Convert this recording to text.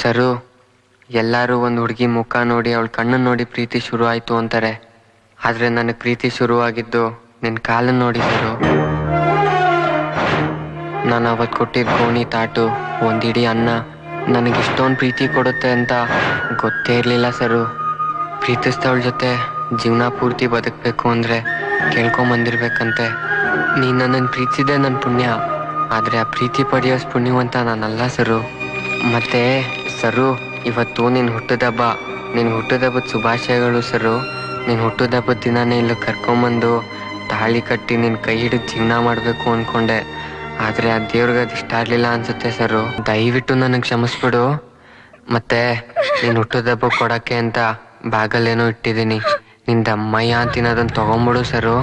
ಸರು, ಎಲ್ಲರೂ ಒಂದು ಹುಡುಗಿ ಮುಖ ನೋಡಿ ಅವಳ ಕಣ್ಣು ನೋಡಿ ಪ್ರೀತಿ ಶುರು ಆಯ್ತು ಅಂತಾರೆ. ಆದ್ರೆ ನನಗೆ ಪ್ರೀತಿ ಶುರುವಾಗಿದ್ದು ನಿನ್ನ ಕಾಲನ್ನು ನೋಡಿ ಸರು. ನಾನು ಅವತ್ತು ಕೊಟ್ಟಿದ್ದ ಗೋಣಿ ತಾಟು, ಒಂದಿಡೀ ಅನ್ನ ನನಗೆ ಇಷ್ಟೊಂದು ಪ್ರೀತಿ ಕೊಡುತ್ತೆ ಅಂತ ಗೊತ್ತೇ ಇರಲಿಲ್ಲ ಸರು. ಪ್ರೀತಿಸ್ತವಳ ಜೊತೆ ಜೀವನ ಪೂರ್ತಿ ಬದುಕಬೇಕು ಅಂದರೆ ಕೇಳ್ಕೊಂಬಂದಿರ್ಬೇಕಂತೆ. ನೀನು ನನ್ನನ್ನು ಪ್ರೀತಿಸಿದೆ ನನ್ನ ಪುಣ್ಯ, ಆದರೆ ಆ ಪ್ರೀತಿ ಪಡೆಯೋಷ್ಟು ಪುಣ್ಯವಂತ ನಾನಲ್ಲ ಸರು. ಮತ್ತೆ ಸರು, ಇವತ್ತು ನಿನ್ನ ಹುಟ್ಟಿದಬ್ಬ. ನಿನ್ನ ಹುಟ್ಟಿದಬ್ಬದ ಶುಭಾಶಯಗಳು ಸರು. ನಿನ್ನ ಹುಟ್ಟಿದಬ್ಬದ ದಿನನೇ ಇಲ್ಲಿ ಕರ್ಕೊಂಬಂದು ತಾಳಿ ಕಟ್ಟಿ ನಿನ್ನ ಕೈ ಹಿಡಿದು ಜೀವನ ಮಾಡಬೇಕು ಅಂದ್ಕೊಂಡೆ. ಆದರೆ ಆ ದೇವ್ರಿಗೆ ಅದು ಇಷ್ಟ ಆಗಲಿಲ್ಲ ಅನಿಸುತ್ತೆ ಸರು. ದಯವಿಟ್ಟು ನನಗೆ ಕ್ಷಮಿಸ್ಬಿಡು. ಮತ್ತೆ ನೀನು ಹುಟ್ಟಿದಬ್ಬ ಕೊಡೋಕ್ಕೆ ಅಂತ ಬ್ಯಾಗಲ್ಲೇನೋ ಇಟ್ಟಿದ್ದೀನಿ. ನಿಂದ ಅಮ್ಮಯ್ಯ ಅಂತಿನದನ್ನು ತೊಗೊಂಬಿಡು ಸರು.